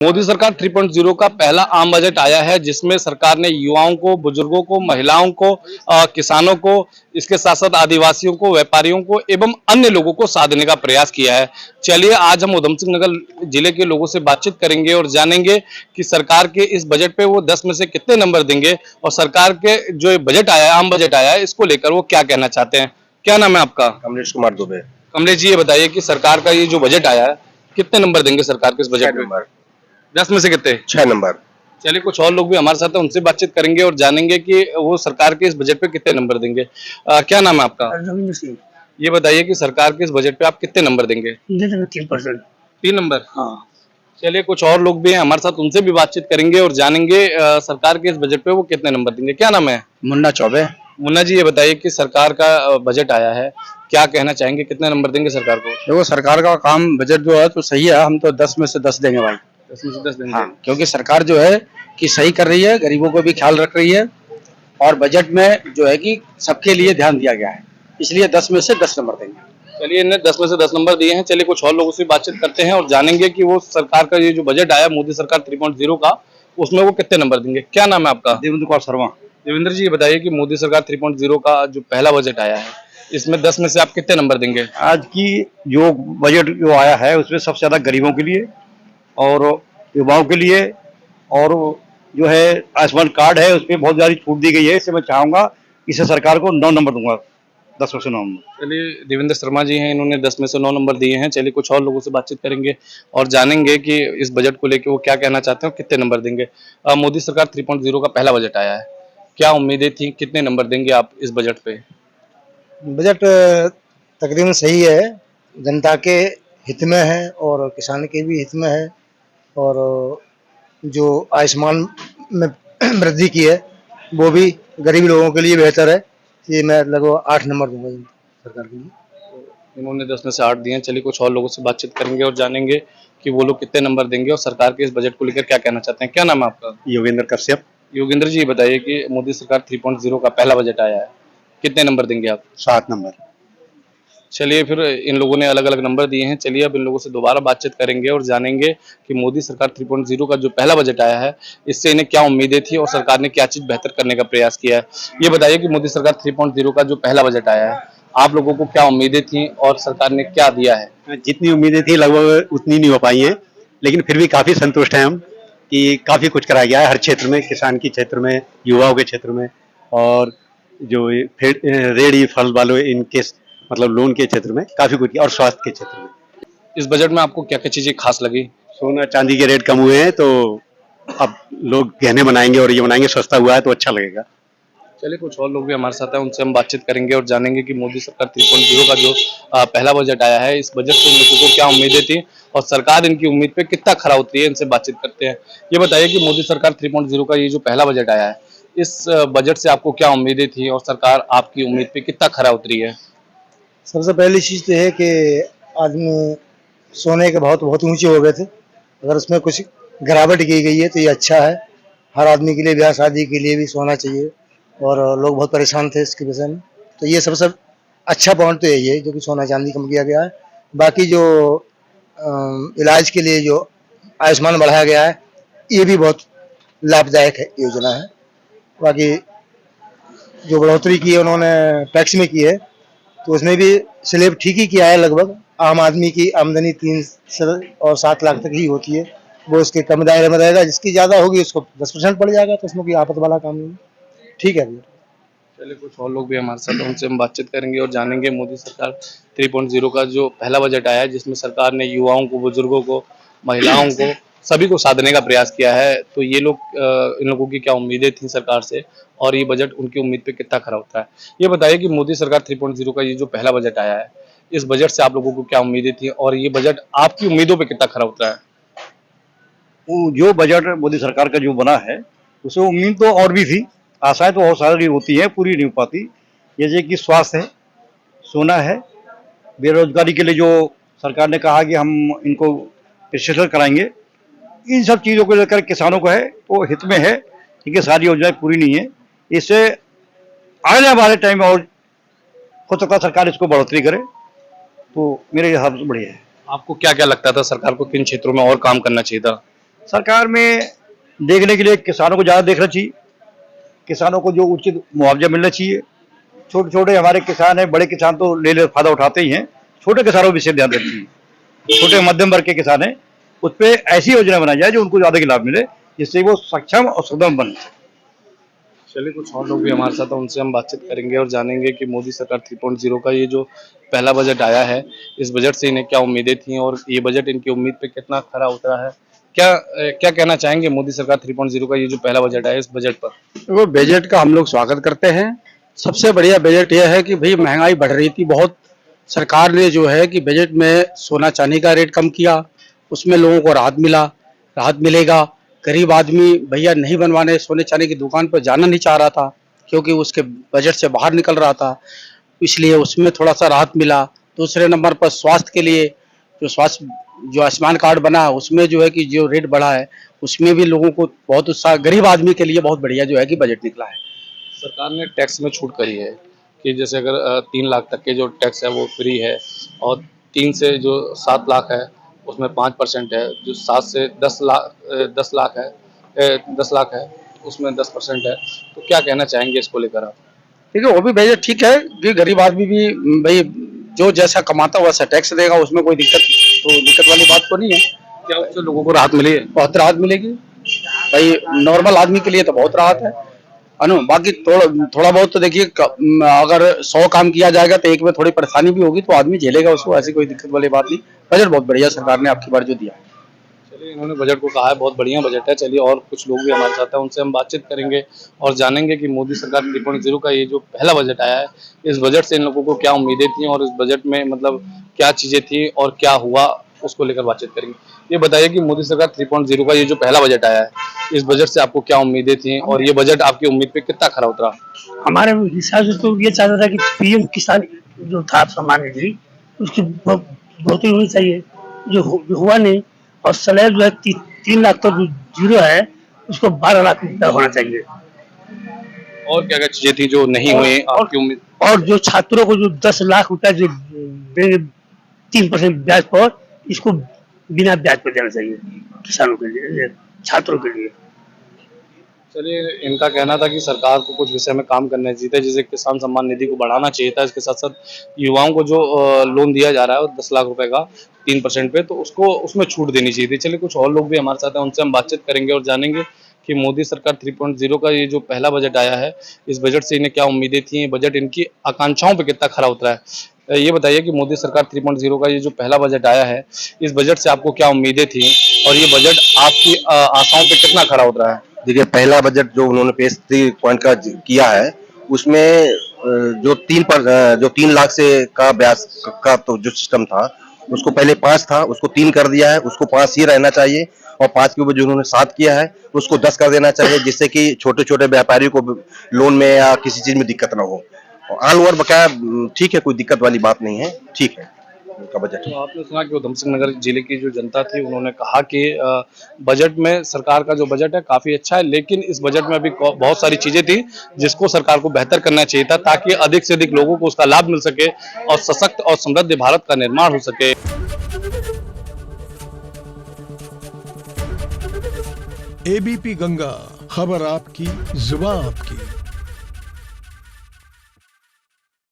मोदी सरकार 3.0 का पहला आम बजट आया है, जिसमें सरकार ने युवाओं को, बुजुर्गों को, महिलाओं को, किसानों को, इसके साथ साथ आदिवासियों को, व्यापारियों को एवं अन्य लोगों को साथ देने का प्रयास किया है। चलिए आज हम उधम सिंह नगर जिले के लोगों से बातचीत करेंगे और जानेंगे कि सरकार के इस बजट पे वो 10 में से कितने नंबर देंगे और सरकार के जो बजट आया है, आम बजट आया है, इसको लेकर वो क्या कहना चाहते हैं। क्या नाम है आपका? कमलेश कुमार दुबे। कमलेश जी, ये बताइए कि सरकार का ये जो बजट आया है, कितने नंबर देंगे सरकार के इस बजट में? नंबर 10 में से कितने? 6 नंबर। चलिए कुछ और लोग भी हमारे साथ हैं, उनसे बातचीत करेंगे और जानेंगे कि वो सरकार के इस बजट पे कितने नंबर देंगे। क्या नाम है आपका? रविंद्र सिंह। ये बताइए कि सरकार के इस बजट पे आप कितने नंबर देंगे? 3%। 3 नंबर। हाँ। चलिए कुछ और लोग भी हैं हमारे साथ, उनसे भी बातचीत करेंगे और जानेंगे सरकार के इस बजट पे वो कितने नंबर देंगे। क्या नाम है? मुन्ना चौबे। मुन्ना जी, ये बताइए कि सरकार का बजट आया है, क्या कहना चाहेंगे, कितने नंबर देंगे सरकार को? देखो सरकार का काम बजट जो है तो सही है, हम तो 10 में से 10 देंगे भाई। 10 में से 10 देंगे। हाँ, क्योंकि सरकार जो है कि सही कर रही है, गरीबों को भी ख्याल रख रही है और बजट में जो है कि सबके लिए ध्यान दिया गया है, इसलिए 10 में से 10 नंबर देंगे। चलिए इन्हें 10 में से 10 नंबर दिए हैं। चलिए कुछ और लोगों से बातचीत करते हैं और जानेंगे कि वो सरकार का ये जो बजट आया मोदी सरकार 3.0 का, उसमें वो कितने नंबर देंगे। क्या नाम है आपका? देवेंद्र कुमार शर्मा। देवेंद्र जी, ये बताइए कि मोदी सरकार 3.0 का जो पहला बजट आया है, इसमें 10 में से आप कितने नंबर देंगे? आज की जो बजट जो आया है उसमें सबसे ज्यादा गरीबों के लिए और युवाओं के लिए और जो है आयुष्मान कार्ड है उस पर बहुत ज्यादा छूट दी गई है। इससे मैं चाहूंगा इसे सरकार को 9 नंबर दूंगा, 10 में से 9 नंबर। चलिए देवेंद्र शर्मा जी हैं, इन्होंने 10 में से 9 नंबर दिए हैं। चलिए कुछ और लोगों से बातचीत करेंगे और जानेंगे कि इस बजट को लेकर वो क्या कहना चाहते हैं, कितने नंबर देंगे। मोदी सरकार 3.0 का पहला बजट आया है, क्या उम्मीदें थी, कितने नंबर देंगे आप इस बजट पे? बजट तकरीबन सही है, जनता के हित में है और किसान के भी हित में है और जो आयुष्मान में वृद्धि की है वो भी गरीब लोगों के लिए बेहतर है। ये मैं लगभग 8 नंबर दूंगा सरकार के लिए। इन्होंने 10 में से 8 दिए हैं। चलिए कुछ और लोगों से बातचीत करेंगे और जानेंगे कि वो लोग कितने नंबर देंगे और सरकार के इस बजट को लेकर क्या कहना चाहते हैं। क्या नाम है आपका? योगेंद्र कश्यप। योगेंद्र जी, बताइए कि मोदी सरकार 3.0 का पहला बजट आया है, कितने नंबर देंगे आप? 7 नंबर। चलिए फिर इन लोगों ने अलग अलग नंबर दिए हैं। चलिए अब इन लोगों से दोबारा बातचीत करेंगे और जानेंगे कि मोदी सरकार 3.0 का जो पहला बजट आया है, इससे इन्हें क्या उम्मीदें थी और सरकार ने क्या चीज बेहतर करने का प्रयास किया है। ये बताइए कि मोदी सरकार 3.0 का जो पहला बजट आया है, आप लोगों को क्या उम्मीदें थी और सरकार ने क्या दिया है? जितनी उम्मीदें थी लगभग उतनी नहीं हो पाई हैं, लेकिन फिर भी काफी संतुष्ट हैं हम कि काफी कुछ कराया गया है हर क्षेत्र में, किसान के क्षेत्र में, युवाओं के क्षेत्र में और जो रेहड़ी फल वालों इनके मतलब लोन के क्षेत्र में काफी कुछ किया और स्वास्थ्य के क्षेत्र में। इस बजट में आपको क्या क्या चीजें खास लगी? सोना चांदी के रेट कम हुए हैं तो अब लोग गहने बनाएंगे और ये बनाएंगे, सस्ता हुआ है तो अच्छा लगेगा। चलिए कुछ और लोग भी हमारे साथ हैं, उनसे हम बातचीत करेंगे और जानेंगे कि मोदी सरकार 3.0 का जो पहला बजट आया है, इस बजट से लोगों को क्या उम्मीदें थी और सरकार इनकी उम्मीद पे कितना खरा उतरी है। इनसे बातचीत करते हैं। ये बताइए कि मोदी सरकार 3.0 का ये जो पहला बजट आया है, इस बजट से आपको क्या उम्मीदें थी और सरकार आपकी उम्मीद पे कितना खरा उतरी है? सबसे पहली चीज़ तो है कि आदमी सोने के भाव तो बहुत ऊंचे हो गए थे, अगर उसमें कुछ गिरावट की गई है तो ये अच्छा है। हर आदमी के लिए ब्याह शादी के लिए भी सोना चाहिए और लोग बहुत परेशान थे इसके विषय में, तो ये सबसे अच्छा पॉइंट तो यही है जो कि सोना चांदी कम किया गया है। बाकी जो इलाज के लिए जो आयुष्मान बढ़ाया गया है ये भी बहुत लाभदायक है योजना है। बाकी जो बढ़ोतरी की है उन्होंने टैक्स में की है तो उसमें भी स्लैब ठीक ही किया है। लगभग आम आदमी की आमदनी 3 से और 7 लाख तक ही होती है, वो उसके कम दायरे में रहेगा। जिसकी ज़्यादा होगी उसको 10% पड़ जाएगा, तो उसमें कोई आफत वाला काम नहीं। ठीक है भैया। चलिए कुछ और लोग भी हमारे साथ हैं, उनसे हम बातचीत करेंगे और जानेंगे मोदी सरकार 3.0 का जो पहला बजट आया है, जिसमें सरकार ने युवाओं को, बुजुर्गों को, महिलाओं को, सभी को साथ देने का प्रयास किया है। तो ये लोग इन लोगों की क्या उम्मीदें थी सरकार से और ये बजट उनकी उम्मीद पे कितना खरा होता है। ये बताइए कि मोदी सरकार 3.0 का ये जो पहला बजट आया है, इस बजट से आप लोगों को क्या उम्मीदें थी और ये बजट आपकी उम्मीदों पे कितना खरा उतरा है? वो जो बजट मोदी सरकार का जो बना है उससे उम्मीद तो और भी थी, आशाएं तो बहुत सारी होती हैं, पूरी नहीं हो पाती। जैसे कि स्वास्थ्य है, सोना है, बेरोजगारी के लिए जो सरकार ने कहा कि हम इनको रजिस्टर कराएंगे, इन सब चीज़ों को लेकर किसानों को है वो हित में है, क्योंकि सारी योजनाएं पूरी नहीं है। इससे आने वाले टाइम में और हो सकता है सरकार इसको बढ़ोतरी करे, तो मेरे हिसाब से बढ़िया है। आपको क्या क्या लगता था सरकार को किन क्षेत्रों में और काम करना चाहिए था? सरकार में देखने के लिए किसानों को ज़्यादा देखना चाहिए, किसानों को जो उचित मुआवजा मिलना चाहिए। छोटे छोटे हमारे किसान हैं, बड़े किसान तो ले फायदा उठाते ही हैं, छोटे किसानों पर विशेष ध्यान देना चाहिए। छोटे मध्यम वर्ग के किसान हैं, उस पर ऐसी योजना बनाई जाए जो उनको ज़्यादा की लाभ मिले, जिससे वो सक्षम और सक्षम बने। चलिए कुछ और लोग भी हमारे साथ हैं, उनसे हम बातचीत करेंगे और जानेंगे कि मोदी सरकार 3.0 का ये जो पहला बजट आया है, इस बजट से इन्हें क्या उम्मीदें थी और ये बजट इनकी उम्मीद पे कितना खरा उतरा है। क्या कहना चाहेंगे मोदी सरकार 3.0 का ये जो पहला बजट आया है, इस बजट पर? वो बजट का हम लोग स्वागत करते हैं। सबसे बढ़िया बजट यह है कि भाई महंगाई बढ़ रही थी बहुत, सरकार ने जो है कि बजट में सोना चांदी का रेट कम किया, उसमें लोगों को राहत मिलेगा। गरीब आदमी भैया नहीं बनवाने सोने चांदी की दुकान पर जाना नहीं चाह रहा था, क्योंकि उसके बजट से बाहर निकल रहा था, इसलिए उसमें थोड़ा सा राहत मिला। दूसरे नंबर पर स्वास्थ्य के लिए जो आयुष्मान कार्ड बना, उसमें जो है कि जो रेट बढ़ा है, उसमें भी लोगों को बहुत उत्साह, गरीब आदमी के लिए बहुत बढ़िया जो है कि बजट निकला है। सरकार ने टैक्स में छूट करी है कि जैसे अगर 3 लाख तक के जो टैक्स है वो फ्री है, और 3 से जो 7 लाख है उसमें 5% है, जो 7 से 10 लाख है उसमें 10% है। तो क्या कहना चाहेंगे इसको लेकर आप? ठीक है, वो भी बजट ठीक है कि गरीब आदमी भी भाई जो जैसा कमाता वैसा टैक्स देगा, उसमें कोई दिक्कत वाली बात तो नहीं है। क्या उससे लोगों को राहत मिली है? बहुत राहत मिलेगी भाई, नॉर्मल आदमी के लिए तो बहुत राहत है बाकी थोड़ा बहुत तो देखिए, अगर 100 काम किया जाएगा तो एक में थोड़ी परेशानी भी होगी, तो आदमी झेलेगा उसको, ऐसी कोई दिक्कत वाली बात नहीं। बजट बहुत बढ़िया सरकार ने आपकी बार जो दिया है। चलिए, इन्होंने बजट को कहा है बहुत बढ़िया बजट है। चलिए और कुछ लोग भी हमारे साथ हैं, उनसे हम बातचीत करेंगे और जानेंगे कि मोदी सरकार 3.0 का ये जो पहला बजट आया है, इस बजट से इन लोगों को क्या उम्मीदें थी और इस बजट में मतलब क्या चीजें थी और क्या हुआ, उसको लेकर बातचीत करेंगे। ये बताइए कि मोदी सरकार 3.0 का ये जो पहला बजट आया है, इस बजट से आपको क्या उम्मीदें थी और ये बजट आपकी उम्मीद पे कितना खरा उतरा? हमारे हिसाब से तो ये चाहता था कि पीएम किसान जो था सम्मान निधि, उसकी बढ़ोतरी होनी चाहिए, जो हुआ नहीं। और स्लैब जो है 3 लाख तो जीरो है, उसको 12 लाख रुपया होना चाहिए। और क्या क्या चीजें थी जो नहीं हुई आपकी उम्मीद? और जो छात्रों को जो 10 लाख रुपया जो देंगे 3% ब्याज पर, इसको बिना ब्याज पर देना चाहिए किसानों के लिए, छात्रों के लिए। चलिए, इनका कहना था कि सरकार को कुछ विषय में काम करना चाहिए था, जैसे किसान सम्मान निधि को बढ़ाना चाहिए था, इसके साथ साथ युवाओं को जो लोन दिया जा रहा है 10 लाख रुपए का 3% पे, तो उसको उसमें छूट देनी चाहिए थी। चलिए कुछ और लोग भी हमारे साथ हैं, उनसे हम बातचीत करेंगे और जानेंगे कि मोदी सरकार 3.0 का ये जो पहला बजट आया है, इस बजट से इन्हें क्या उम्मीदें थी, बजट इनकी आकांक्षाओं पे कितना खरा उतरा है। ये बताइए कि मोदी सरकार 3.0 का ये जो पहला बजट आया है, इस बजट से आपको क्या उम्मीदें थी और ये बजट आपकी आशाओं पे कितना खरा उतरा है? देखिए, पहला बजट जो उन्होंने पेश 3 पॉइंट का किया है, उसमें जो 3 लाख से का ब्याज का तो जो सिस्टम था, उसको पहले 5 था, उसको 3 कर दिया है, उसको 5 ही रहना चाहिए, और 5 के ऊपर जो उन्होंने 7 किया है उसको 10 कर देना चाहिए, जिससे कि छोटे छोटे व्यापारियों को लोन में या किसी चीज में दिक्कत ना हो। ऑल ओवर बकाया ठीक है, कोई दिक्कत वाली बात नहीं है, ठीक है उनका बजट। तो आपने सुना कि उधम सिंह नगर जिले की जो जनता थी, उन्होंने कहा कि बजट में सरकार का जो बजट है काफी अच्छा है, लेकिन इस बजट में अभी बहुत सारी चीजें थी जिसको सरकार को बेहतर करना चाहिए था, ताकि अधिक से अधिक लोगों को उसका लाभ मिल सके और सशक्त और समृद्ध भारत का निर्माण हो सके। एबीपी गंगा, खबर आपकी, जुबान आपकी।